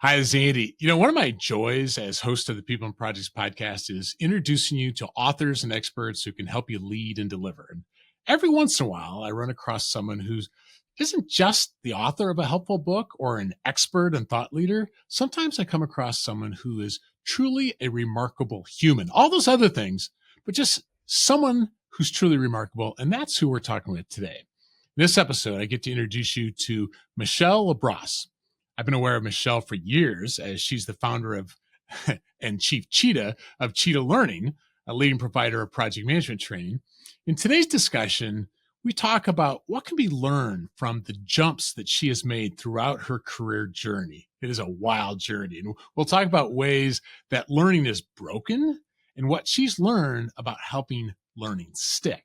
Hi, this is Andy. One of my joys as host of the People and Projects podcast is introducing you to authors and experts who can help you lead and deliver. And every once in a while, I run across someone who isn't just the author of a helpful book or an expert and thought leader. Sometimes I come across someone who is truly a remarkable human, all those other things, but just someone who's truly remarkable. And that's who we're talking with today. In this episode, I get to introduce you to Michelle Labrosse. I've been aware of Michelle for years as she's the founder of and chief Cheetah of Cheetah Learning, a leading provider of project management training. In today's discussion, we talk about what can be learned from the jumps that she has made throughout her career journey. It is a wild journey. And we'll talk about ways that learning is broken and what she's learned about helping learning stick.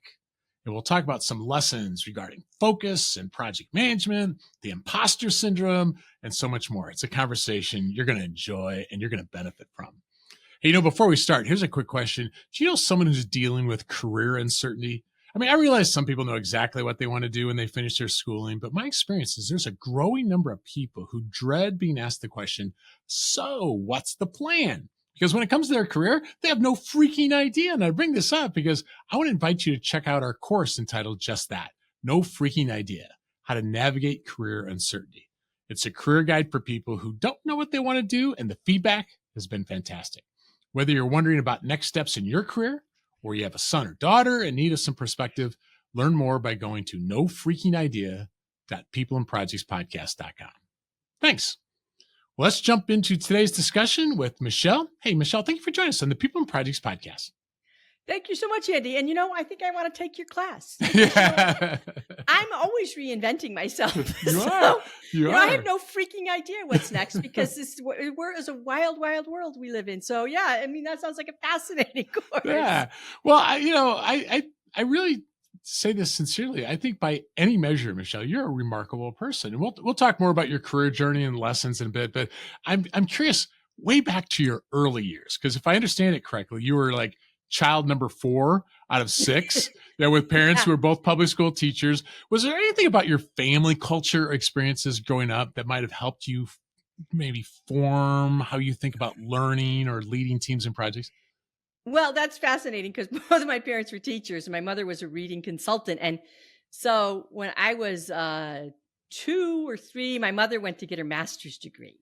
And we'll talk about some lessons regarding focus and project management, the imposter syndrome, and so much more. It's a conversation you're going to enjoy and you're going to benefit from. Hey, before we start, here's a quick question. Do you know someone who's dealing with career uncertainty? I realize some people know exactly what they want to do when they finish their schooling, but my experience is there's a growing number of people who dread being asked the question, so what's the plan? Because when it comes to their career, they have no freaking idea. And I bring this up because I want to invite you to check out our course entitled just that, No Freaking Idea, How to Navigate Career Uncertainty. It's a career guide for people who don't know what they want to do, and the feedback has been fantastic. Whether you're wondering about next steps in your career, or you have a son or daughter and need some perspective, learn more by going to nofreakingidea.peopleandprojectspodcast.com. Thanks. Well, let's jump into today's discussion with Michelle. Hey, Michelle, thank you for joining us on the People and Projects podcast. Thank you so much, Andy. And I think I want to take your class. Yeah. I'm always reinventing myself. You are. I have no freaking idea what's next because this is a wild, wild world we live in. So yeah, that sounds like a fascinating course. Yeah. Well, I really say this sincerely. I think by any measure, Michelle, you're a remarkable person. And we'll talk more about your career journey and lessons in a bit, but I'm curious way back to your early years. Because if I understand it correctly, you were like child number 4 out of 6 with parents who were both public school teachers. Was there anything about your family culture or experiences growing up that might have helped you maybe form how you think about learning or leading teams and projects? Well, that's fascinating because both of my parents were teachers and my mother was a reading consultant. And so when I was 2 or 3, my mother went to get her master's degree.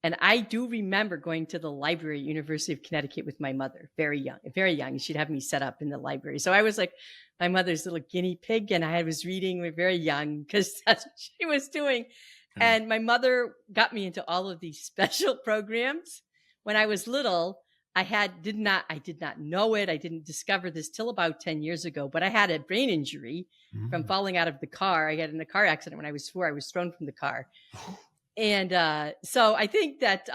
And I do remember going to the library at University of Connecticut with my mother, very young. She'd have me set up in the library. So I was like my mother's little guinea pig, and I was reading very young because that's what she was doing. And my mother got me into all of these special programs. When I was little, I did not know it. I didn't discover this till about 10 years ago, but I had a brain injury from falling out of the car. I got in a car accident when I was 4. I was thrown from the car. And so I think that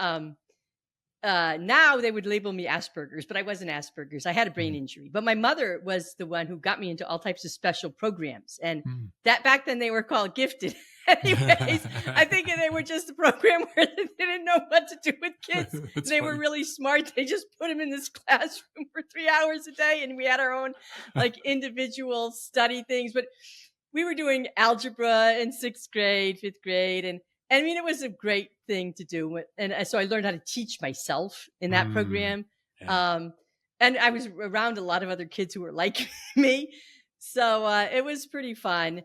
now they would label me Asperger's, but I wasn't Asperger's. I had a brain injury. But my mother was the one who got me into all types of special programs. And that back then they were called gifted. Anyways, I think they were just a program where they didn't know what to do with kids. They were really smart. They just put them in this classroom for 3 hours a day. And we had our own individual study things. But we were doing algebra in 6th grade, 5th grade. And it was a great thing to do. And so I learned how to teach myself in that program. Yeah. And I was around a lot of other kids who were like me. So it was pretty fun.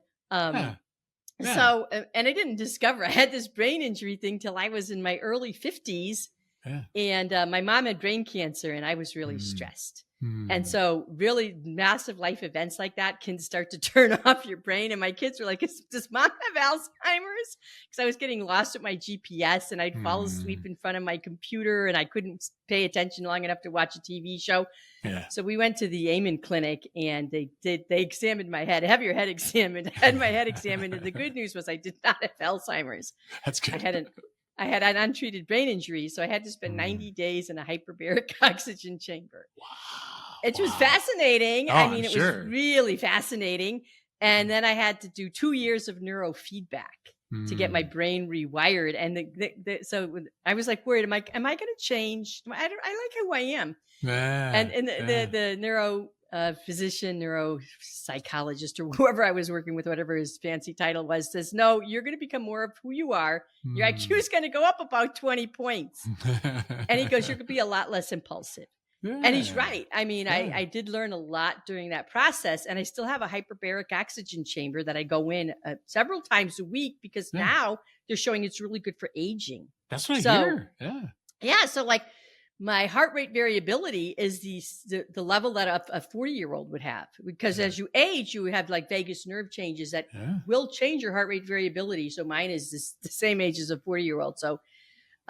So, and I didn't discover I had this brain injury thing till I was in my early 50s. Yeah. And my mom had brain cancer and I was really stressed. And so really massive life events like that can start to turn off your brain. And my kids were like, does mom have Alzheimer's? Because I was getting lost at my GPS and I'd fall asleep in front of my computer and I couldn't pay attention long enough to watch a TV show. Yeah. So we went to the Amen clinic and they examined my head. Have your head examined. I had my head examined. And the good news was I did not have Alzheimer's. That's good. I had an untreated brain injury, so I had to spend 90 days in a hyperbaric oxygen chamber. Wow. It was fascinating. Oh, it was really fascinating. And then I had to do 2 years of neurofeedback to get my brain rewired. And so I was like worried, am I going to change? I like who I am. And the neuro physician, neuropsychologist, or whoever I was working with, whatever his fancy title was, says, no, you're going to become more of who you are. Your IQ is going to go up about 20 points. And he goes, you're going to be a lot less impulsive. Yeah. And he's right. I mean, Yeah. I did learn a lot during that process, and I still have a hyperbaric oxygen chamber that I go in several times a week because now they're showing it's really good for aging. That's what I hear. Yeah. Yeah. So like my heart rate variability is the level that a 40-year-old would have, because as you age, you have like vagus nerve changes that will change your heart rate variability. So mine is the same age as a 40-year-old. So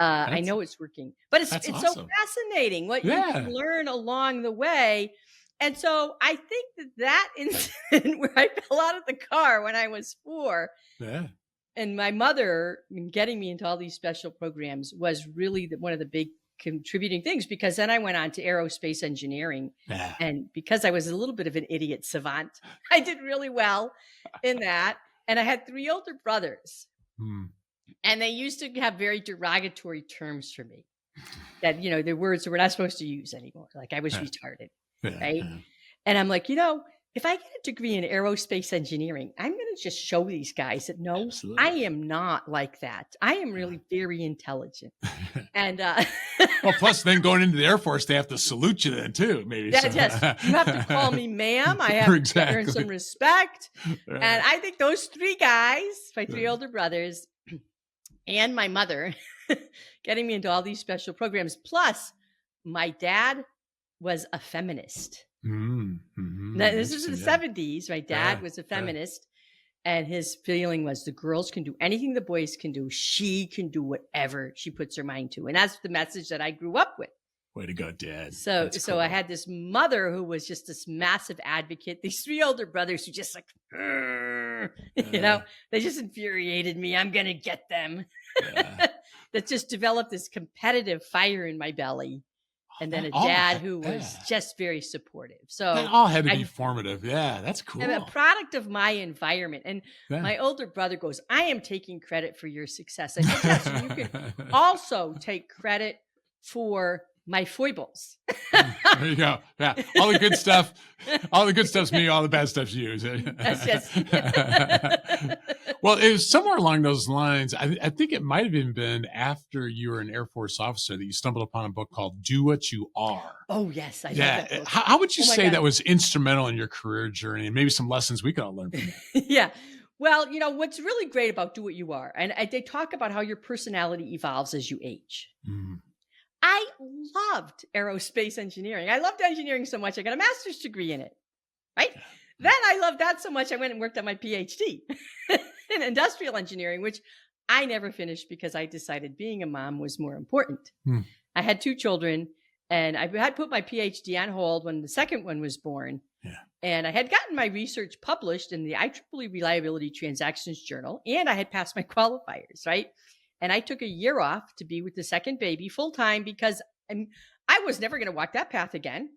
I know it's working, but it's awesome. So fascinating what you can learn along the way. And so I think that incident where I fell out of the car when I was 4, and my mother getting me into all these special programs was really one of the big contributing things, because then I went on to aerospace engineering, and because I was a little bit of an idiot savant, I did really well in that. And I had 3 older brothers. And they used to have very derogatory terms for me that, they're words that we're not supposed to use anymore. Like I was retarded, right? And I'm like, if I get a degree in aerospace engineering, I'm going to just show these guys that no, absolutely, I am not like that. I am really very intelligent. And well, plus then going into the Air Force, they have to salute you then too, maybe. Yes, you have to call me ma'am. I have to earn some respect. And I think those 3 guys, my 3 older brothers, and my mother getting me into all these special programs. Plus, my dad was a feminist. Now, this is in the 70s. My dad was a feminist, and his feeling was the girls can do anything the boys can do. She can do whatever she puts her mind to. And that's the message that I grew up with. Way to go, Dad. So cool. I had this mother who was just this massive advocate. These 3 older brothers who just like, they just infuriated me. I'm going to get them. That just developed this competitive fire in my belly. And then a dad who was just very supportive. So that all had to be formative. Yeah, that's cool. I'm a product of my environment. And my older brother goes, I am taking credit for your success. I said, yes, you can also take credit for my foibles. There you go. Yeah. All the good stuff. All the good stuff's me. All the bad stuff's you. Yes. Well, it was somewhere along those lines. I think it might have even been after you were an Air Force officer that you stumbled upon a book called Do What You Are. Oh, yes. I love that book. How would you say that was instrumental in your career journey, and maybe some lessons we could all learn from that? Yeah. Well, what's really great about Do What You Are, and they talk about how your personality evolves as you age. I loved aerospace engineering. I loved engineering so much. I got a master's degree in it, right? Then I loved that so much, I went and worked on my PhD in industrial engineering, which I never finished because I decided being a mom was more important. I had 2 children, and I had put my PhD on hold when the second one was born. And I had gotten my research published in the IEEE Reliability Transactions Journal, and I had passed my qualifiers, right? And I took a year off to be with the second baby full time because I was never going to walk that path again.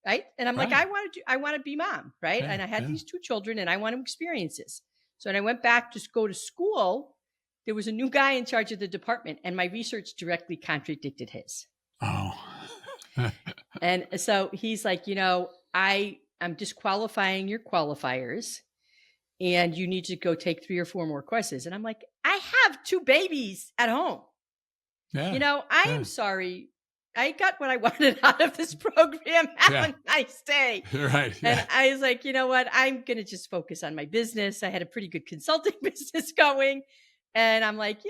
Right. And I'm like, I want to be mom. Right. And I had these 2 children, and I want to experience this. So when I went back to go to school, there was a new guy in charge of the department, and my research directly contradicted his. Oh. And so he's like, I'm disqualifying your qualifiers, and you need to go take 3 or 4 more courses. And I'm like, I have 2 babies at home. I am sorry. I got what I wanted out of this program. Have a nice day. Right. And I was like, you know what? I'm going to just focus on my business. I had a pretty good consulting business going. And I'm like,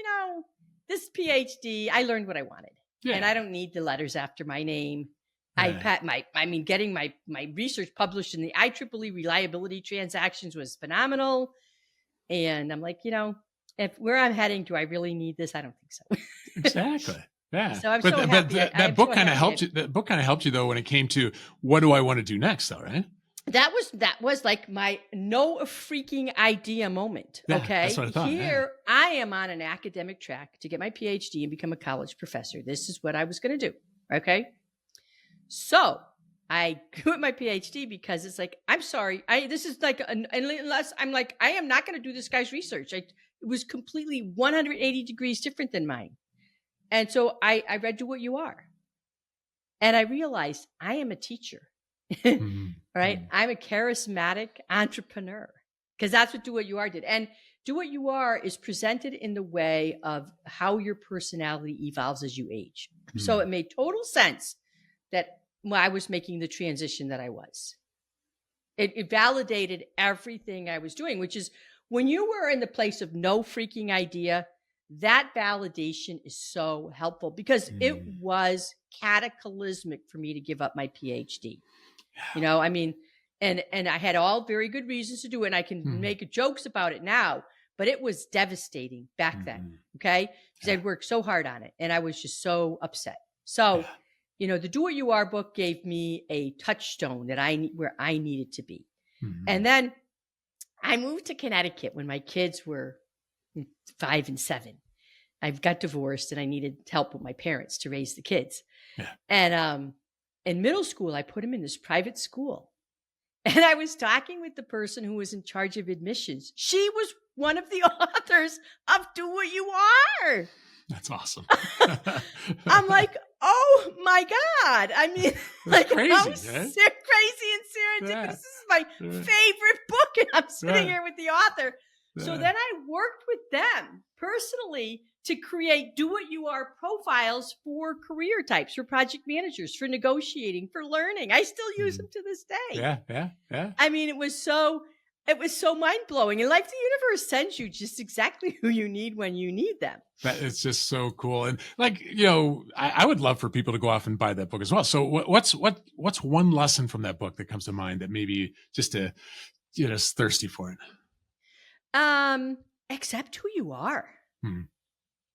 this PhD, I learned what I wanted. And I don't need the letters after my name. Getting my research published in the IEEE Reliability Transactions was phenomenal. And I'm like, if where I'm heading, do I really need this? I don't think so. Exactly. Yeah. So I'm so happy. That book kind of helped you. That book kind of helped you though when it came to what do I want to do next, though, right? That was like my no freaking idea moment. Yeah, okay. That's what I thought. Here I am on an academic track to get my PhD and become a college professor. This is what I was going to do. Okay. So I quit my PhD because it's like, I'm sorry. This is like, unless I'm like, I am not going to do this guy's research. It was completely 180 degrees different than mine. And so I read Do What You Are. And I realized I am a teacher. All right. I'm a charismatic entrepreneur because that's what Do What You Are did. And Do What You Are is presented in the way of how your personality evolves as you age. So it made total sense that I was making the transition that I was. It validated everything I was doing, which is when you were in the place of no freaking idea, that validation is so helpful because it was cataclysmic for me to give up my PhD. You know, I mean, and I had all very good reasons to do it. And I can make jokes about it now, but it was devastating back then. Okay. Because I'd worked so hard on it and I was just so upset. So, you know, the Do What You Are book gave me a touchstone that where I needed to be. And then I moved to Connecticut when my kids were 5 and 7. I got divorced and I needed help with my parents to raise the kids. And in middle school, I put them in this private school. And I was talking with the person who was in charge of admissions. She was one of the authors of Do What You Are. That's awesome. I'm like, oh my God. I mean, like, crazy, crazy and serendipitous. This is my favorite book. And I'm sitting here with the author. So then I worked with them personally to create Do What You Are profiles for career types, for project managers, for negotiating, for learning. I still use them to this day. Yeah. I mean, it was so mind blowing. And like the universe sends you just exactly who you need when you need them. It's just so cool. And like, you know, I would love for people to go off and buy that book as well. So what's one lesson from that book that comes to mind that maybe just to get us thirsty for it? Accept who you are.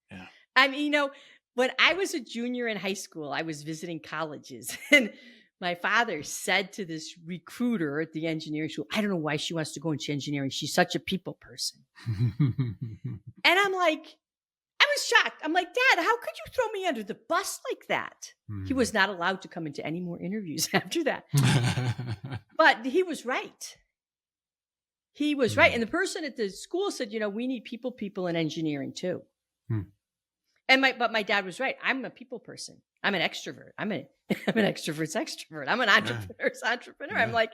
Yeah. I mean, you know, when I was a junior in high school, I was visiting colleges and my father said to this recruiter at the engineering school, I don't know why she wants to go into engineering. She's such a people person. And I'm like, I was shocked. I'm like, Dad, how could you throw me under the bus like that? He was not allowed to come into any more interviews after that. But he was right. He was right. And the person at the school said, you know, we need people in engineering too. But my dad was right. I'm a people person. I'm an extrovert. I'm an extrovert's extrovert. I'm an entrepreneur's entrepreneur. I'm like,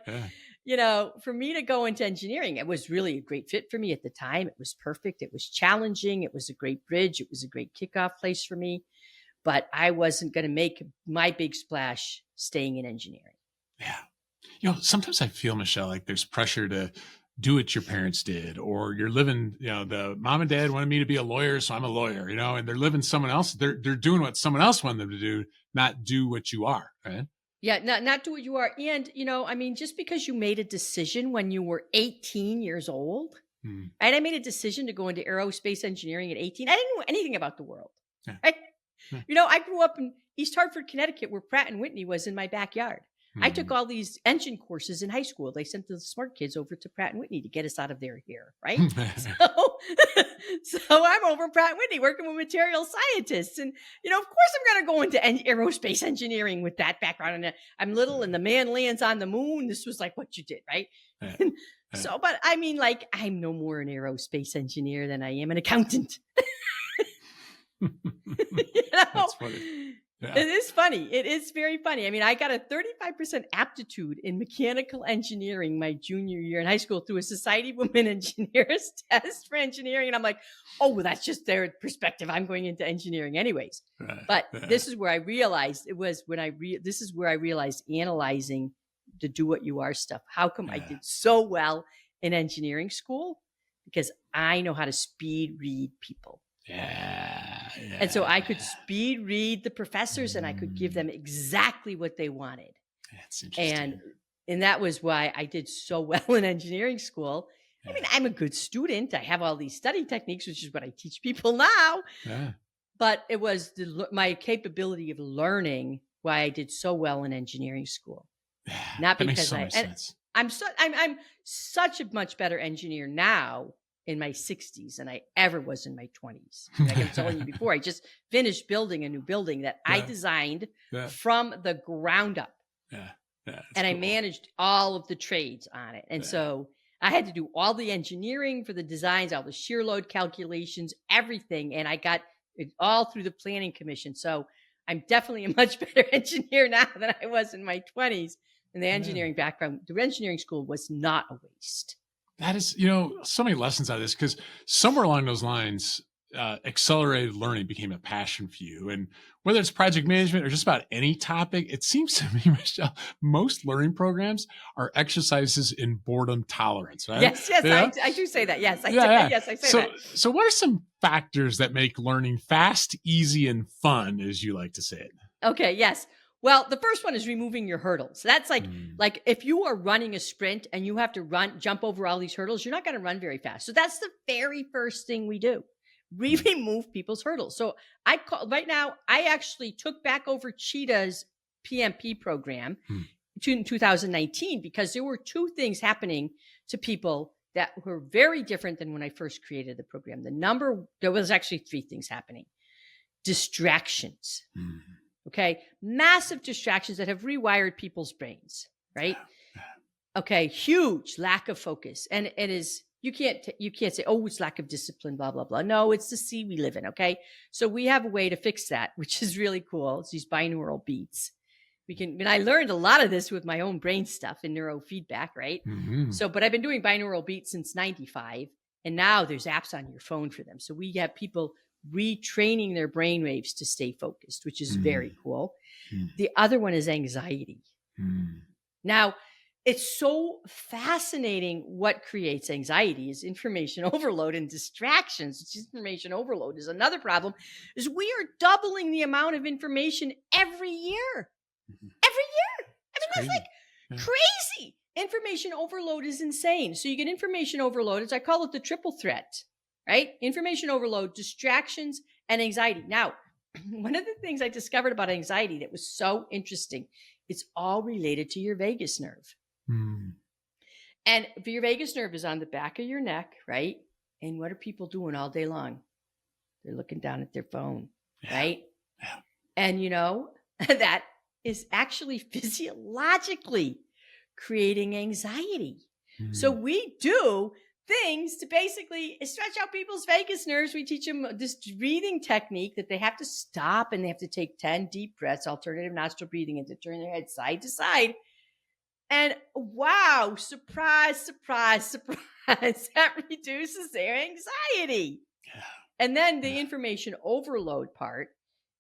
you know, for me to go into engineering, it was really a great fit for me at the time. It was perfect. It was challenging. It was a great bridge. It was a great kickoff place for me. But I wasn't going to make my big splash staying in engineering. Yeah. You know, sometimes I feel, Michelle, like there's pressure to do what your parents did, or you're living, you know, the mom and dad wanted me to be a lawyer, so I'm a lawyer, you know, and they're living someone else. They're doing what someone else wanted them to do, not do what you are, right? Yeah, not do what you are. And, you know, I mean, just because you made a decision when you were 18 years old, and I made a decision to go into aerospace engineering at 18. I didn't know anything about the world. Right? You know, I grew up in East Hartford, Connecticut, where Pratt and Whitney was in my backyard. I took all these engine courses in high school. They sent the smart kids over to Pratt and Whitney to get us out of their hair, right? So I'm over at Pratt and Whitney working with material scientists. And, you know, of course I'm going to go into aerospace engineering with that background. And I'm little and the man lands on the moon. This was like what you did, right? So, but I mean, like, I'm no more an aerospace engineer than I am an accountant. You know? That's funny. Yeah. It is funny. It is very funny. I mean, I got a 35% aptitude in mechanical engineering my junior year in high school through a Society of Women Engineers test for engineering. And I'm like, oh, well, that's just their perspective. I'm going into engineering anyways. But this is where I realized this is where I realized analyzing the Do What You Are stuff. How come I did so well in engineering school? Because I know how to speed read people. And so I could speed read the professors and I could give them exactly what they wanted. That's interesting. And that was why I did so well in engineering school. I mean, I'm a good student. I have all these study techniques, which is what I teach people now. But it was my capability of learning why I did so well in engineering school. Not because I'm such a much better engineer now in my 60s than I ever was in my 20s. Like I'm telling you before, I just finished building a new building that I designed from the ground up. And I managed all of the trades on it. And so I had to do all the engineering for the designs, all the shear load calculations, everything. And I got it all through the planning commission. So I'm definitely a much better engineer now than I was in my 20s. And the engineering background, the engineering school was not a waste. That is, so many lessons out of this, because somewhere along those lines, accelerated learning became a passion for you. And whether it's project management or just about any topic, it seems to me, Michelle, most learning programs are exercises in boredom tolerance, right? Yes, I do say that. Yes, yes, I say so, that. So what are some factors that make learning fast, easy, and fun, as you like to say it? Okay, yes. Well, the first one is removing your hurdles. That's like if you are running a sprint and you have to jump over all these hurdles, you're not going to run very fast. So that's the very first thing we do. We remove people's hurdles. So right now, I actually took back over Cheetah's PMP program in 2019 because there were two things happening to people that were very different than when I first created the program. There was actually three things happening. Distractions. Okay. Massive distractions that have rewired people's brains, right? Okay. Huge lack of focus. And it is, you can't say, oh, it's lack of discipline, blah, blah, blah. No, it's the sea we live in. Okay. So we have a way to fix that, which is really cool. It's these binaural beats. And I learned a lot of this with my own brain stuff and neurofeedback, right? But I've been doing binaural beats since 95. And now there's apps on your phone for them. So we have people retraining their brain waves to stay focused, which is very cool. The other one is anxiety. Now, it's so fascinating what creates anxiety is information overload and distractions. Information overload is another problem, is we are doubling the amount of information every year. Every year. I mean, that's crazy. Information overload is insane. So you get information overload. I call it the triple threat. Right? Information overload, distractions, and anxiety. Now, one of the things I discovered about anxiety that was so interesting, it's all related to your vagus nerve. And your vagus nerve is on the back of your neck, right? And what are people doing all day long? They're looking down at their phone, right? And that is actually physiologically creating anxiety. So we do things to basically stretch out people's vagus nerves. We teach them this breathing technique that they have to stop and they have to take 10 deep breaths, alternative nostril breathing, and to turn their head side to side. And wow, surprise, surprise, surprise, that reduces their anxiety. And then the information overload part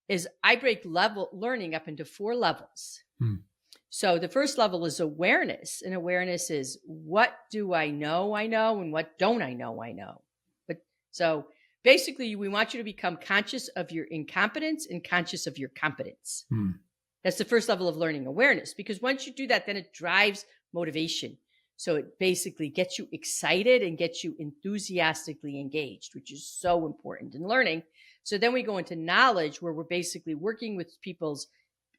is I break learning up into 4 levels. So the first level is awareness, and awareness is what do I know, and what don't I know. But so basically we want you to become conscious of your incompetence and conscious of your competence. That's the first level of learning, awareness, because once you do that, then it drives motivation. So it basically gets you excited and gets you enthusiastically engaged, which is so important in learning. So then we go into knowledge, where we're basically working with people's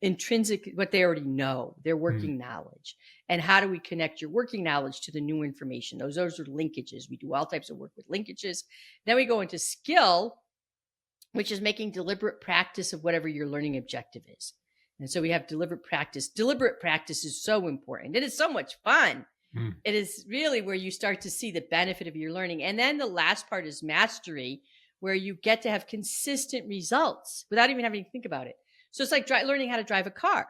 intrinsic, what they already know, their working knowledge. And how do we connect your working knowledge to the new information? Those are linkages. We do all types of work with linkages. Then we go into skill, which is making deliberate practice of whatever your learning objective is. And so we have deliberate practice. Deliberate practice is so important. It is so much fun. It is really where you start to see the benefit of your learning. And then the last part is mastery, where you get to have consistent results without even having to think about it. So it's like learning how to drive a car,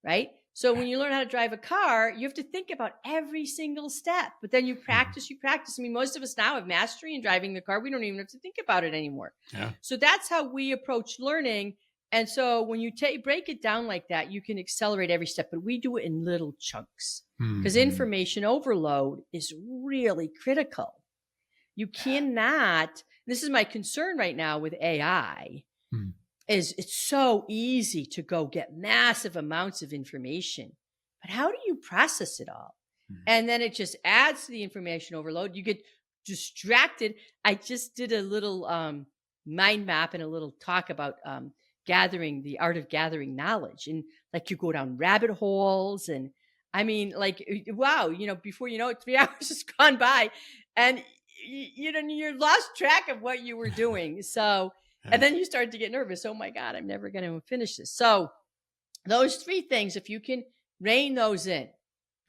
right? So when you learn how to drive a car, you have to think about every single step, but then you practice. I mean, most of us now have mastery in driving the car. We don't even have to think about it anymore. So that's how we approach learning. And so when you break it down like that, you can accelerate every step, but we do it in little chunks because information overload is really critical. You cannot, this is my concern right now with AI, is it's so easy to go get massive amounts of information, but how do you process it all? And then it just adds to the information overload. You get distracted. I just did a little mind map and a little talk about the art of gathering knowledge. And like you go down rabbit holes. And I mean, like, wow, before you know it, 3 hours has gone by and you're lost track of what you were doing. So, and then you start to get nervous. Oh my God, I'm never going to finish this. So those 3 things, if you can rein those in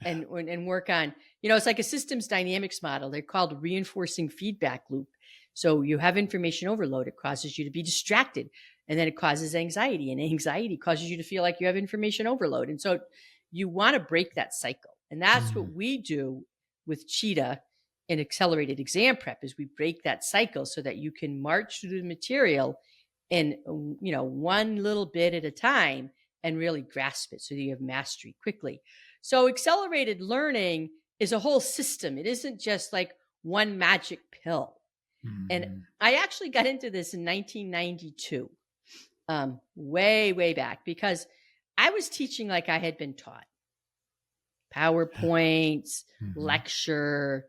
and work on, it's like a systems dynamics model. They're called reinforcing feedback loop. So you have information overload. It causes you to be distracted, and then it causes anxiety, and anxiety causes you to feel like you have information overload. And so you want to break that cycle. And that's what we do with Cheetah in accelerated exam prep, is we break that cycle so that you can march through the material in, one little bit at a time and really grasp it so that you have mastery quickly. So accelerated learning is a whole system. It isn't just like one magic pill. And I actually got into this in 1992, way back, because I was teaching like I had been taught. PowerPoints, lecture,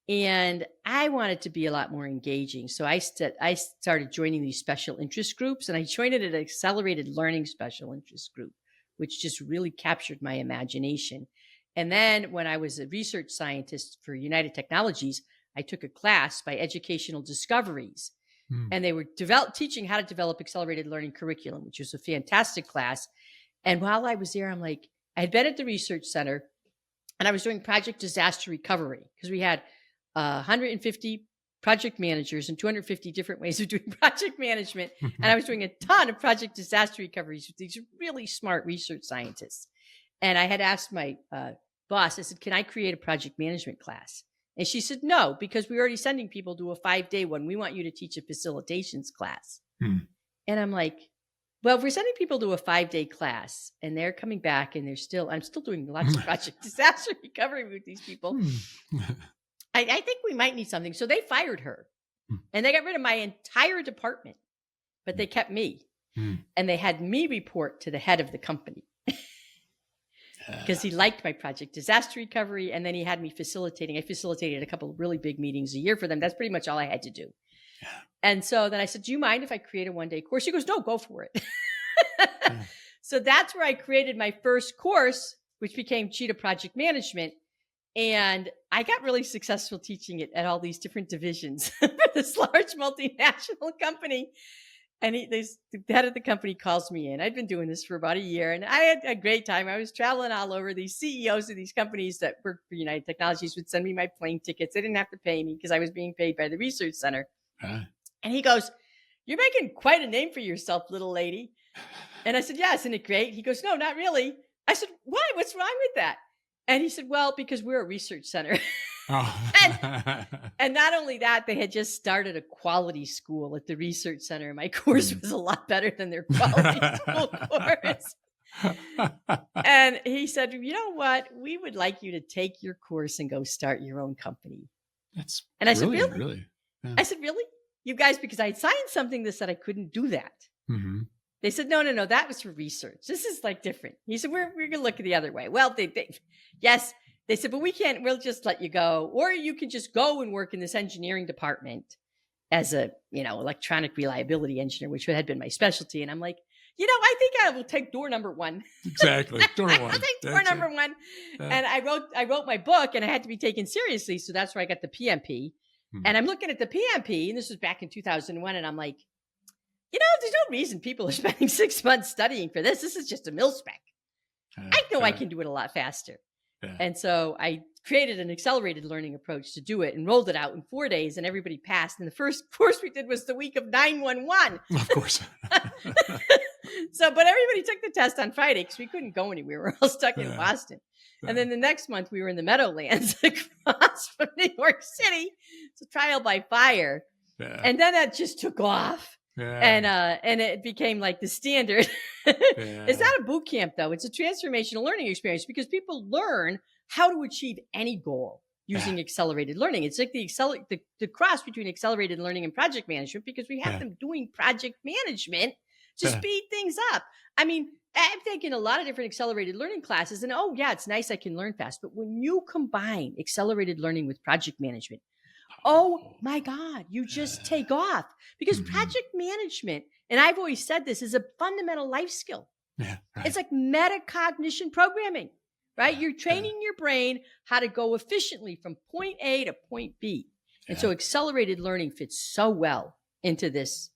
and I wanted to be a lot more engaging. So I started joining these special interest groups, and I joined an accelerated learning special interest group, which just really captured my imagination. And then when I was a research scientist for United Technologies, I took a class by Educational Discoveries, and they were teaching how to develop accelerated learning curriculum, which was a fantastic class. And while I was there, I'm like, I had been at the research center, and I was doing project disaster recovery, because we had 150 project managers and 250 different ways of doing project management. And I was doing a ton of project disaster recoveries with these really smart research scientists. And I had asked my boss, I said, can I create a project management class? And she said, no, because we're already sending people to a 5-day one. We want you to teach a facilitations class. And I'm like, well, if we're sending people to a 5-day class and they're coming back and I'm still doing lots of project disaster recovery with these people. I think we might need something. So they fired her and they got rid of my entire department, but they kept me and they had me report to the head of the company because he liked my project disaster recovery. And then he had me facilitating. I facilitated a couple of really big meetings a year for them. That's pretty much all I had to do. And so then I said, do you mind if I create a 1-day course? He goes, no, go for it. So that's where I created my first course, which became Cheetah Project Management. And I got really successful teaching it at all these different divisions for this large multinational company. And the head of the company calls me in. I'd been doing this for about a year, and I had a great time. I was traveling all over. These CEOs of these companies that worked for United Technologies would send me my plane tickets. They didn't have to pay me because I was being paid by the research center. And he goes, you're making quite a name for yourself, little lady. And I said, yeah, isn't it great? He goes, no, not really. I said, why? What's wrong with that? And he said, well, because we're a research center. And not only that, they had just started a quality school at the research center. My course was a lot better than their quality school course. And he said, you know what? We would like you to take your course and go start your own company. And I said, really? Really? Yeah. I said, really? You guys, because I had signed something that said I couldn't do that. They said, no, that was for research. This is like different. He said, we're going to look the other way. Well, yes, they said, but we'll just let you go. Or you can just go and work in this engineering department as a, electronic reliability engineer, which had been my specialty. And I'm like, I think I will take door number 1. Exactly. Door one. I'll take door number 1. And I wrote my book, and I had to be taken seriously. So that's where I got the PMP. And I'm looking at the PMP, and this was back in 2001. And I'm like, there's no reason people are spending 6 months studying for this. This is just a mil-spec. I know I can do it a lot faster. And so I created an accelerated learning approach to do it and rolled it out in 4 days, and everybody passed. And the first course we did was the week of 9/11. Of course. But everybody took the test on Friday because we couldn't go anywhere. We were all stuck in Boston. And then the next month we were in the Meadowlands across from New York City. It's a trial by fire. And then that just took off. And it became like the standard. It's not a boot camp, though. It's a transformational learning experience because people learn how to achieve any goal using accelerated learning. It's like the cross between accelerated learning and project management, because we have them doing project management to speed things up. I mean, I've taken a lot of different accelerated learning classes, and it's nice, I can learn fast. But when you combine accelerated learning with project management, oh my God, you just take off, because project management, and I've always said this, is a fundamental life skill. It's like metacognition programming, right? You're training your brain how to go efficiently from point A to point B. And so accelerated learning fits so well into this.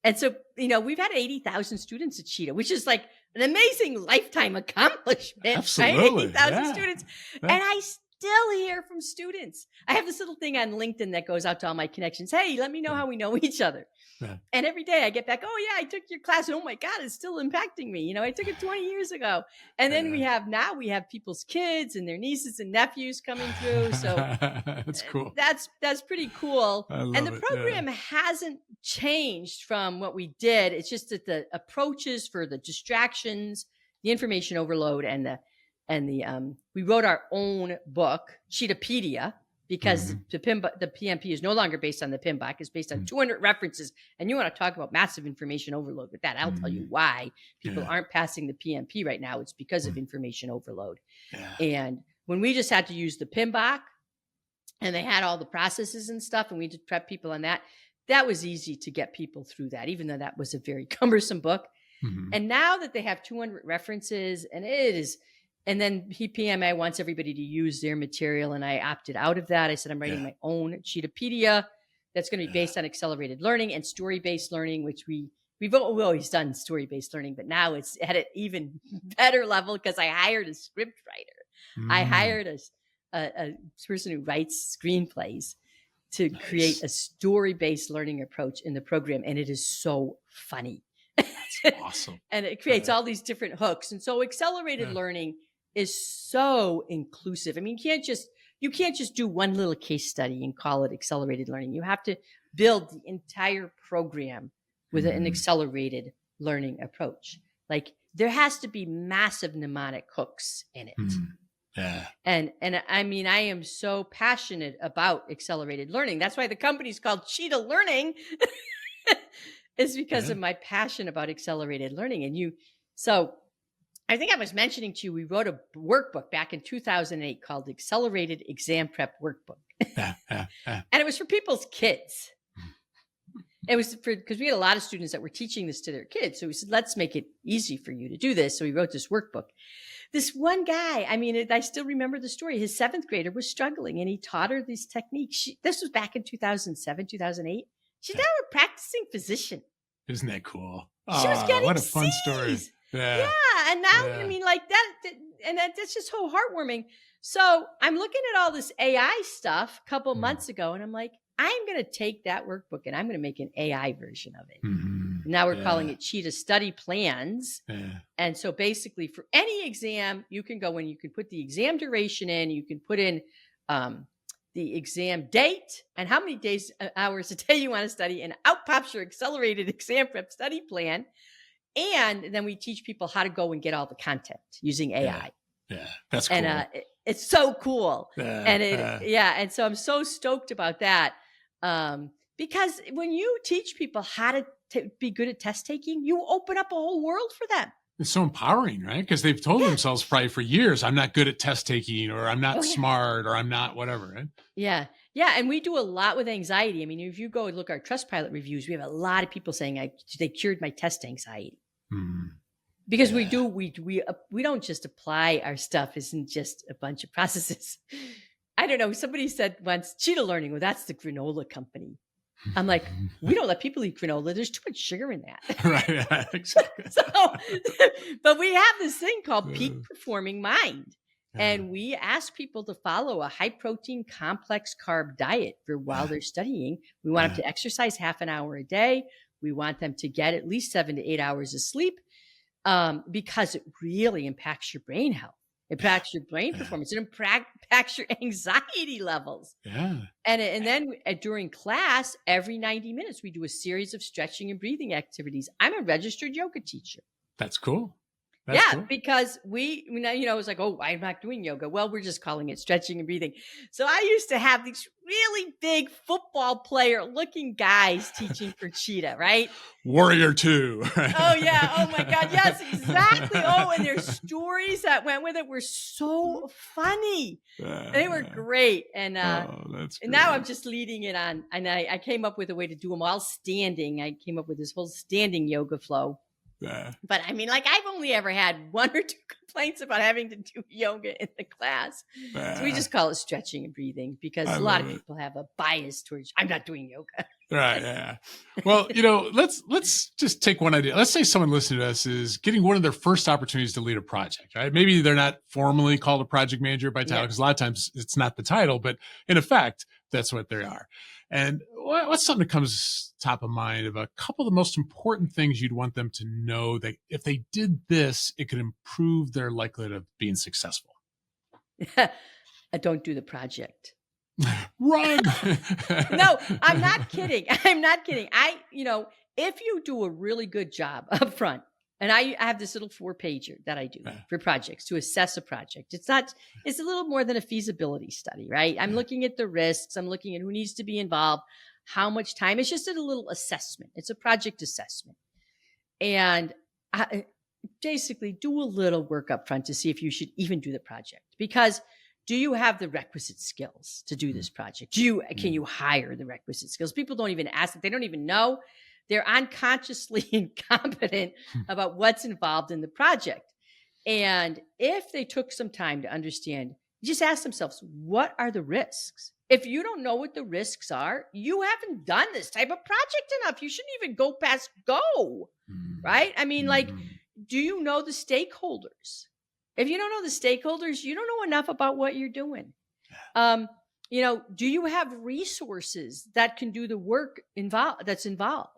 And so, we've had 80,000 students at Cheetah, which is like an amazing lifetime accomplishment. Absolutely. Right? 80,000 students. And I still hear from students. I have this little thing on LinkedIn that goes out to all my connections. Hey, let me know how we know each other. Yeah. And every day I get back, oh yeah, I took your class. Oh my God, it's still impacting me. I took it 20 years ago. And then we have people's kids and their nieces and nephews coming through. So that's cool. That's pretty cool. I love and the it, program hasn't changed from what we did. It's just that the approaches for the distractions, the information overload, and we wrote our own book, Cheetahpedia, because the PMP is no longer based on the PMBOK. It's based on 200 references. And you want to talk about massive information overload with that. I'll tell you why people aren't passing the PMP right now. It's because of information overload. Yeah. And when we just had to use the PMBOK and they had all the processes and stuff, and we just prep people on that, that was easy to get people through that, even though that was a very cumbersome book. And now that they have 200 references and then PMA wants everybody to use their material. And I opted out of that. I said, I'm writing my own Cheetahpedia that's going to be based on accelerated learning and story-based learning, which we've always done story-based learning, but now it's at an even better level because I hired a script writer. I hired a person who writes screenplays to create a story-based learning approach in the program. And it is so funny. That's awesome. And it creates all these different hooks. And so accelerated learning is so inclusive. I mean, you can't just do one little case study and call it accelerated learning. You have to build the entire program with an accelerated learning approach. Like there has to be massive mnemonic hooks in it. Yeah. And I mean, I am so passionate about accelerated learning. That's why the company's called Cheetah Learning. It's because of my passion about accelerated learning. So I think I was mentioning to you, we wrote a workbook back in 2008 called Accelerated Exam Prep Workbook. And it was for people's kids. It was because we had a lot of students that were teaching this to their kids. So we said, let's make it easy for you to do this. So we wrote this workbook. This one guy, I mean, I still remember the story. His 7th grader was struggling and he taught her these techniques. This was back in 2007, 2008. She's now a practicing physician. Isn't that cool? She was getting what a fun C's. Story. Yeah. And now, I mean, like that's just so heartwarming. So I'm looking at all this AI stuff a couple months ago, and I'm like, I'm going to take that workbook and I'm going to make an AI version of it. Now we're calling it Cheetah Study Plans. And so basically for any exam, you can go in, you can put the exam duration in, you can put in the exam date and how many hours a day you want to study, and out pops your accelerated exam prep study plan. And then we teach people how to go and get all the content using AI. Yeah, that's cool. And it's so cool. And so I'm so stoked about that. Because when you teach people how to be good at test taking, you open up a whole world for them. It's so empowering, right? Because they've told themselves probably for years, I'm not good at test taking, or I'm not smart, or I'm not whatever, right? Yeah. Yeah. And we do a lot with anxiety. I mean, if you go and look at our Trustpilot reviews, we have a lot of people saying they cured my test anxiety. Because we don't just apply our stuff. Isn't just a bunch of processes. I don't know. Somebody said once, Cheetah Learning, well, that's the granola company. I'm like, we don't let people eat granola. There's too much sugar in that. Right. Exactly. But we have this thing called Peak Performing Mind. And we ask people to follow a high protein, complex carb diet for while they're studying. We want them to exercise half an hour a day. We want them to get at least 7 to 8 hours of sleep because it really impacts your brain health. It impacts your brain performance. It impacts your anxiety levels. Yeah. And then during class, every 90 minutes, we do a series of stretching and breathing activities. I'm a registered yoga teacher. That's cool. Because it was like, oh, I'm not doing yoga. Well, we're just calling it stretching and breathing. So I used to have these really big football player looking guys teaching for Cheetah, right? Warrior 2. Right? Oh, yeah. Oh, my God. Yes, exactly. Oh, and their stories that went with it were so funny. They were great. And, that's great. And now I'm just leading it on. And I came up with a way to do them all standing. I came up with this whole standing yoga flow. But I mean, like, I've only ever had 1 or 2 complaints about having to do yoga in the class. So we just call it stretching and breathing because a lot of people have a bias towards, I'm not doing yoga. Right. Yeah. Well, let's just take one idea. Let's say someone listening to us is getting one of their first opportunities to lead a project, right? Maybe they're not formally called a project manager by title, Yeah. because a lot of times it's not the title, but in effect, that's what they are. And what's something that comes top of mind of a couple of the most important things you'd want them to know that if they did this, it could improve their likelihood of being successful? I don't do the project. Run. No, I'm not kidding. I'm not kidding. If you do a really good job up front, and I have this little 4-pager that I do for projects to assess a project. It's a little more than a feasibility study, right? I'm looking at the risks. I'm looking at who needs to be involved, how much time. It's just a little assessment. It's a project assessment. And I basically do a little work up front to see if you should even do the project, because do you have the requisite skills to do this project? Can you hire the requisite skills? People don't even ask it. They don't even know. They're unconsciously incompetent about what's involved in the project. And if they took some time to understand, just ask themselves, what are the risks? If you don't know what the risks are, you haven't done this type of project enough. You shouldn't even go past go, right? I mean, do you know the stakeholders? If you don't know the stakeholders, you don't know enough about what you're doing. Do you have resources that can do the work that's involved?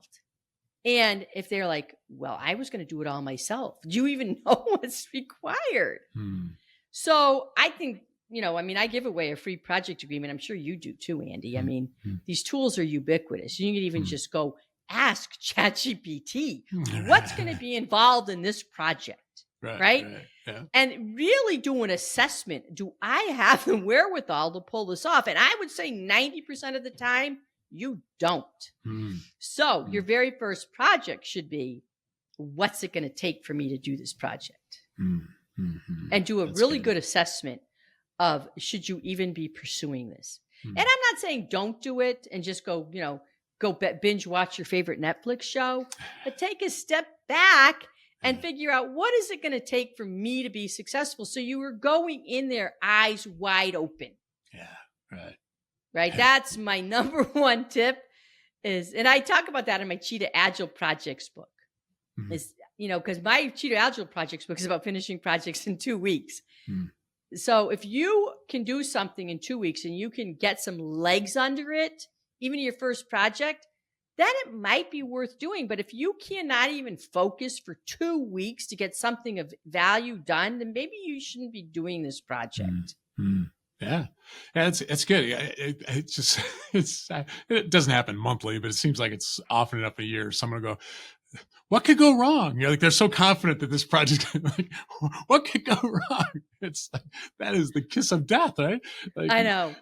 And if they're like, well, I was going to do it all myself, do you even know what's required? So I think, I give away a free project agreement. I'm sure you do too, Andy. I mean, these tools are ubiquitous. You can even just go ask ChatGPT, what's going to be involved in this project? Right? Yeah. And really do an assessment. Do I have the wherewithal to pull this off? And I would say 90% of the time, you don't. So your very first project should be, what's it going to take for me to do this project? And do a really good assessment of, should you even be pursuing this? And I'm not saying don't do it and just go, binge watch your favorite Netflix show, but take a step back and figure out, what is it going to take for me to be successful? So you are going in there eyes wide open. Yeah, right. That's my number one tip and I talk about that in my Cheetah Agile Projects book. Because my Cheetah Agile Projects book is about finishing projects in 2 weeks. So if you can do something in 2 weeks and you can get some legs under it, even your first project, then it might be worth doing. But if you cannot even focus for 2 weeks to get something of value done, then maybe you shouldn't be doing this project. Yeah, it's good. It doesn't happen monthly, but it seems like it's often enough a year. Someone will go, what could go wrong? They're so confident that this project, what could go wrong? It's like, that is the kiss of death, right? I know.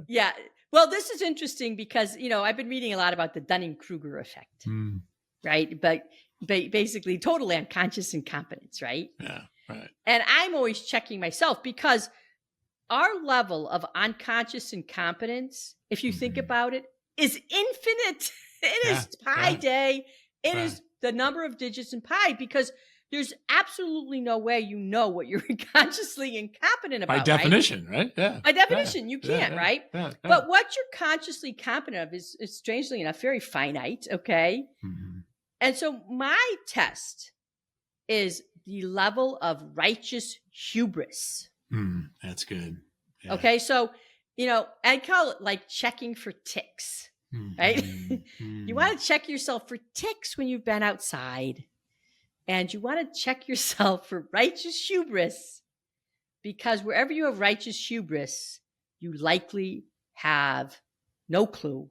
Yeah. Well, this is interesting because, I've been reading a lot about the Dunning-Kruger effect, right? But basically total unconscious incompetence, right? Yeah, right. And I'm always checking myself, because our level of unconscious incompetence, if you think about it, is infinite. It is pi day. It is the number of digits in pi, because there's absolutely no way you know what you're consciously incompetent about. By definition, right? Yeah. By definition, you can't, right? But what you're consciously competent of is strangely enough, very finite, okay? And so my test is the level of righteous hubris. That's good. Yeah. Okay, so, I call it like checking for ticks, right? You want to check yourself for ticks when you've been outside. And you want to check yourself for righteous hubris, because wherever you have righteous hubris, you likely have no clue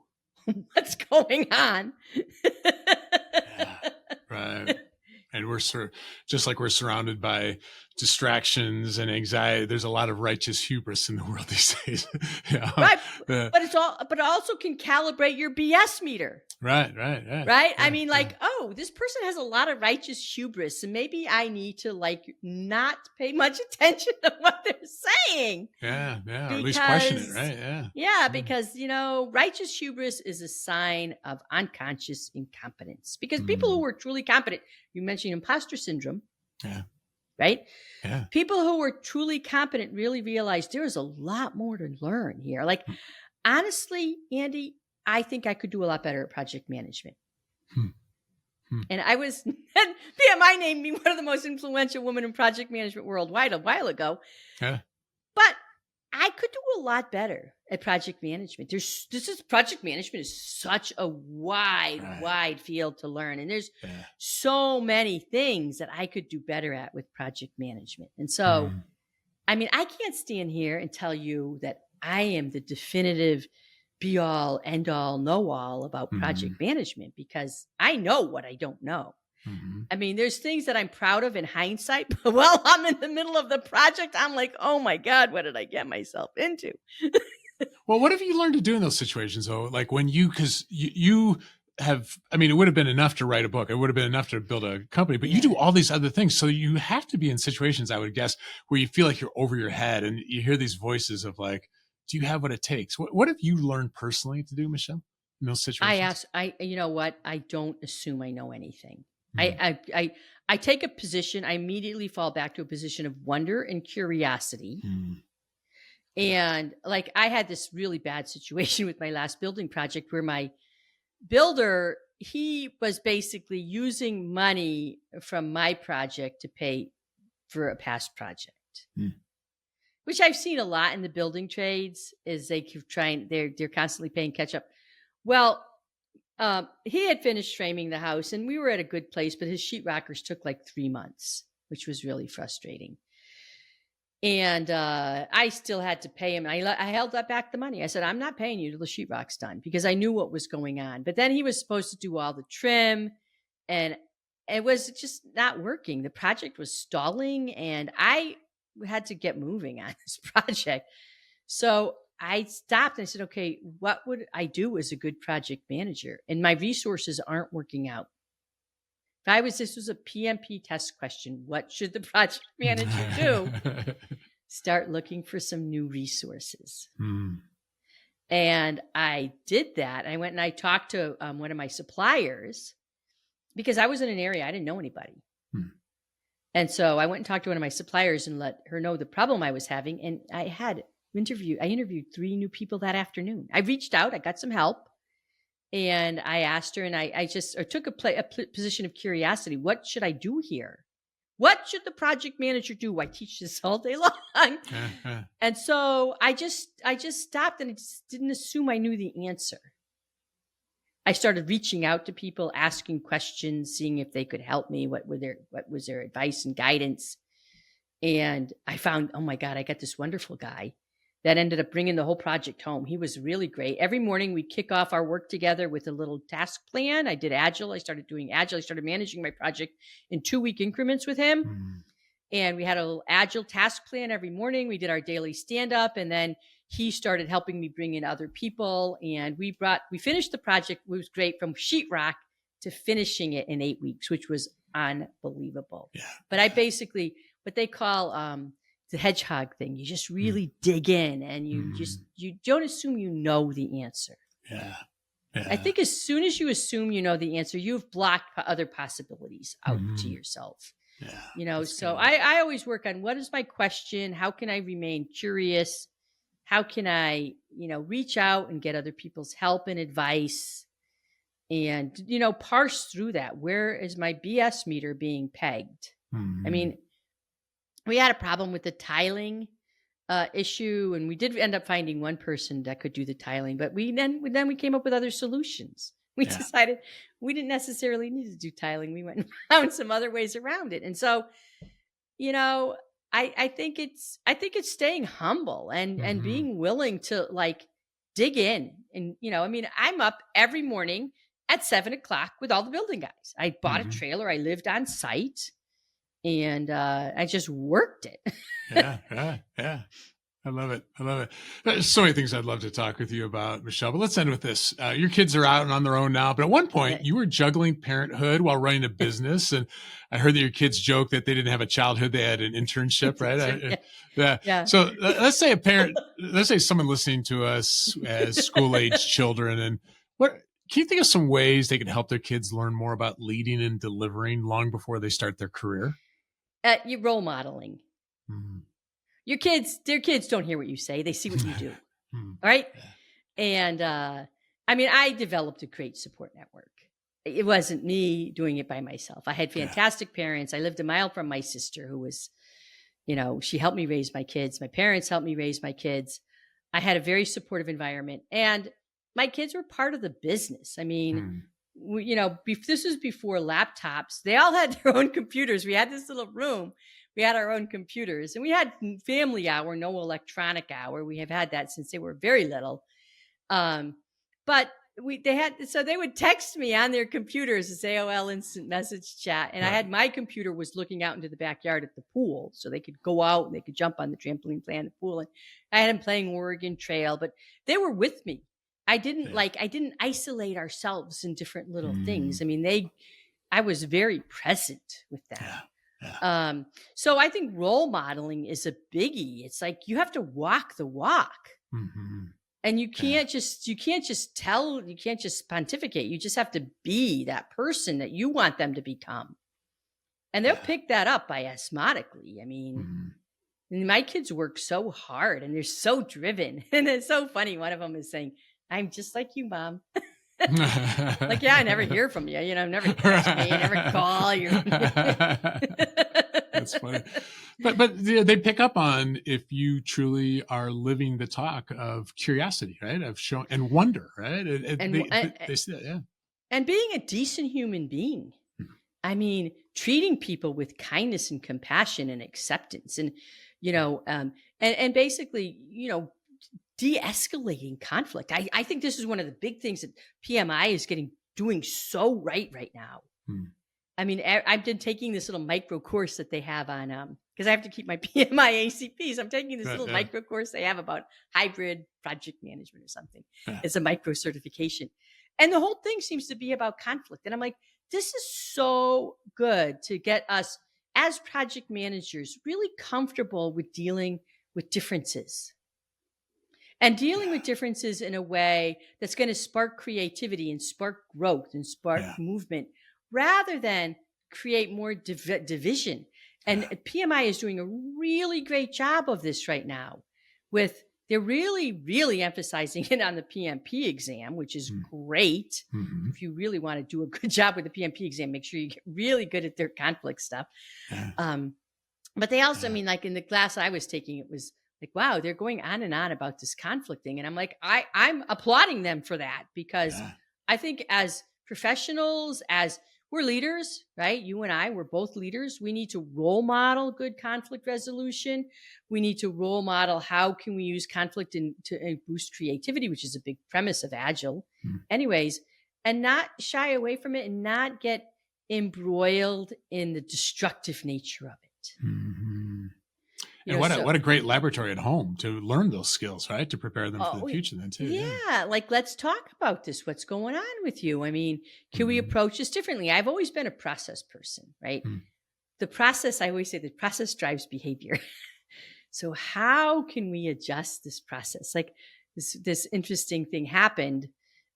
what's going on. Right. And we're just like we're surrounded by distractions and anxiety. There's a lot of righteous hubris in the world these days. Right. But it also can calibrate your BS meter. Right. I mean, this person has a lot of righteous hubris, and maybe I need to not pay much attention to what they're saying. Yeah. Or at least question it, right? Yeah, because righteous hubris is a sign of unconscious incompetence. Because people who are truly competent, you mentioned imposter syndrome. Yeah. Right? Yeah. People who are truly competent really realize there is a lot more to learn here. Honestly, Andy, I think I could do a lot better at project management. Hmm. Hmm. And I was, and PMI named me one of the most influential women in project management worldwide a while ago. Yeah. But I could do a lot better at project management. Project management is such a wide field to learn. And there's so many things that I could do better at with project management. And so, I mean, I can't stand here and tell you that I am the definitive be all, end all, know all about project management, because I know what I don't know. I mean, there's things that I'm proud of in hindsight, but while I'm in the middle of the project, I'm like, oh my God, what did I get myself into? Well, what have you learned to do in those situations, though? Like when because you have, I mean, it would have been enough to write a book. It would have been enough to build a company, but you do all these other things. So you have to be in situations, I would guess, where you feel like you're over your head and you hear these voices of like, do you have what it takes? What have you learned personally to do, Michelle, in those situations? You know what? I don't assume I know anything. I take a position. I immediately fall back to a position of wonder and curiosity. And like, I had this really bad situation with my last building project where my builder, he was basically using money from my project to pay for a past project. Which I've seen a lot in the building trades, is they keep trying, they're constantly paying catch up. Well, he had finished framing the house and we were at a good place, but his sheetrockers took like 3 months, which was really frustrating. And I still had to pay him. I held that back the money. I said, I'm not paying you till the sheetrock's done, because I knew what was going on. But then he was supposed to do all the trim and it was just not working. The project was stalling and I had to get moving on this project. So I stopped and I said, okay, what would I do as a good project manager? And my resources aren't working out. This was a PMP test question. What should the project manager do? Start looking for some new resources. And I did that. I went and I talked to one of my suppliers, because I was in an area I didn't know anybody. And so I went and talked to one of my suppliers and let her know the problem I was having. And I interviewed 3 new people that afternoon. I reached out, I got some help, and I asked her, and I just took a position of curiosity. What should I do here? What should the project manager do? I teach this all day long. And so I just stopped and I just didn't assume I knew the answer. I started reaching out to people, asking questions, seeing if they could help me. What was their advice and guidance? And I found, oh my God, I got this wonderful guy that ended up bringing the whole project home. He was really great. Every morning we kick off our work together with a little task plan. I did Agile. I started doing Agile. I started managing my project in 2-week increments with him. And we had a little Agile task plan every morning. We did our daily stand-up, and then he started helping me bring in other people. And we finished the project. It was great, from sheetrock to finishing it in 8 weeks, which was unbelievable. But I basically, what they call the hedgehog thing, you just really dig in and you don't assume you know the answer. I think as soon as you assume you know the answer, you've blocked other possibilities out to yourself. So I always work on, what is my question? How can I remain curious? How can I, reach out and get other people's help and advice, and, parse through that. Where is my BS meter being pegged? I mean, we had a problem with the tiling issue, and we did end up finding one person that could do the tiling, but we came up with other solutions. We decided we didn't necessarily need to do tiling. We went and found some other ways around it. And so, I think it's staying humble and being willing to like dig in. And, I'm up every morning at 7:00 with all the building guys. I bought a trailer. I lived on site, and I just worked it. Yeah. I love it. There's so many things I'd love to talk with you about, Michelle, but let's end with this. Your kids are out and on their own now, but at one point you were juggling parenthood while running a business. And I heard that your kids joke that they didn't have a childhood. They had an internship, right? Yeah. So let's say someone listening to us as school-age children, and can you think of some ways they could help their kids learn more about leading and delivering long before they start their career? Your role modeling. Their kids don't hear what you say. They see what you do. All right. And I mean, I developed a great support network. It wasn't me doing it by myself. I had Yeah. fantastic parents. I lived a mile from my sister who was, she helped me raise my kids. My parents helped me raise my kids. I had a very supportive environment, and my kids were part of the business. I mean, Mm. this was before laptops. They all had their own computers. We had this little room. We had our own computers, and we had family hour, no electronic hour. We have had that since they were very little. But they would text me on their computers as AOL instant message chat. And I had my computer was looking out into the backyard at the pool, so they could go out and they could jump on the trampoline, play on the pool. And I had them playing Oregon Trail, but they were with me. I didn't isolate ourselves in different little things. I mean, I was very present with them. Yeah. So I think role modeling is a biggie. It's like you have to walk the walk. Mm-hmm. And you can't just pontificate. You just have to be that person that you want them to become. And they'll pick that up by osmotically. I mean, my kids work so hard and they're so driven. And it's so funny. One of them is saying, "I'm just like you, Mom." Like, yeah, I never hear from you. Never text me, never call you. That's funny. But they pick up on if you truly are living the talk of curiosity, right? Of showing and wonder, right? They see that, yeah. And being a decent human being. I mean, treating people with kindness and compassion and acceptance, and and basically, de-escalating conflict. I think this is one of the big things that PMI is doing so right now. I mean, I've been taking this little micro course that they have on, because I have to keep my PMI ACPs. I'm taking this little micro course they have about hybrid project management or something. It's a micro certification. And the whole thing seems to be about conflict. And I'm like, this is so good to get us as project managers really comfortable with dealing with differences. And dealing with differences in a way that's going to spark creativity and spark growth and spark movement, rather than create more division. And PMI is doing a really great job of this right now. They're really, really emphasizing it on the PMP exam, which is great. Mm-hmm. If you really want to do a good job with the PMP exam, make sure you get really good at their conflict stuff. But they also, I mean, like in the class I was taking, it was like, wow, they're going on and on about this conflict thing. And I'm like, I'm applauding them for that, because I think as professionals, as we're leaders, right? You and I, we're both leaders. We need to role model good conflict resolution. We need to role model how can we use conflict to boost creativity, which is a big premise of Agile. Anyways, and not shy away from it and not get embroiled in the destructive nature of it. And what a great laboratory at home to learn those skills, right? To prepare them for the future then too. Yeah. Like, let's talk about this. What's going on with you? I mean, can we approach this differently? I've always been a process person, right? The process, I always say the process drives behavior. So how can we adjust this process? Like this interesting thing happened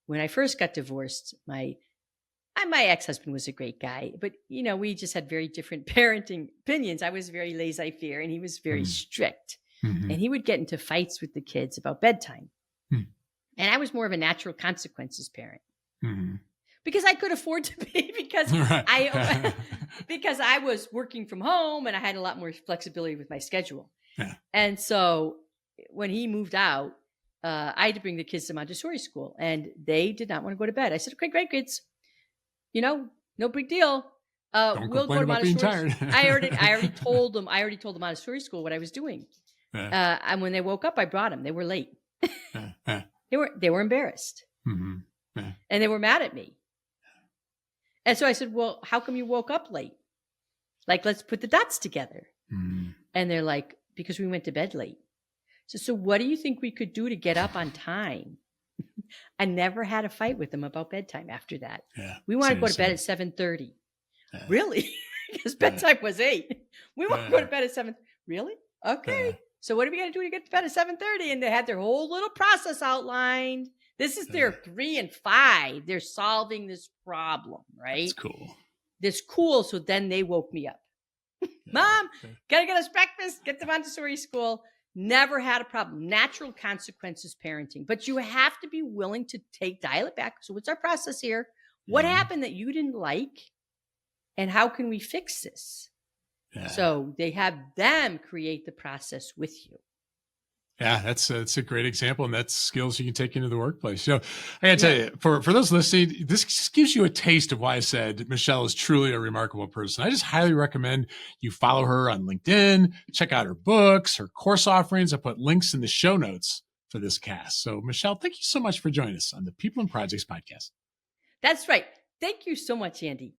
when I first got divorced. My ex-husband was a great guy, but we just had very different parenting opinions. I was very laissez-faire and he was very strict. And he would get into fights with the kids about bedtime. And I was more of a natural consequences parent. Because I could afford to be, because because I was working from home and I had a lot more flexibility with my schedule. And so when he moved out, I had to bring the kids to Montessori school and they did not want to go to bed. I said, okay, great, kids. No big deal. We'll go to Montessori. I already told them the Montessori school what I was doing. And when they woke up, I brought them. They were late. They were embarrassed. And they were mad at me. And so I said, well, how come you woke up late? Like, let's put the dots together. And they're like, because we went to bed late. So what do you think we could do to get up on time? I never had a fight with them about bedtime after that. We want to go to bed at 7:30. Really? Because bedtime was 8. We want to go to bed at 7. Really? Okay. So what are we going to do to get to bed at 7:30? And they had their whole little process outlined. This is their 3 and 5. They're solving this problem, right? That's cool. This cool. So then they woke me up. Mom, gotta get us breakfast. Get to Montessori school. Never had a problem. Natural consequences parenting. But you have to be willing to dial it back. So what's our process here? What Mhm. happened that you didn't like? And how can we fix this? Yeah. So they have them create the process with you. Yeah, that's a great example, and that's skills you can take into the workplace. I got to tell Yeah. you, for those listening, this gives you a taste of why I said Michelle is truly a remarkable person. I just highly recommend you follow her on LinkedIn, check out her books, her course offerings. I put links in the show notes for this cast. So, Michelle, thank you so much for joining us on the People and Projects podcast. That's right. Thank you so much, Andy.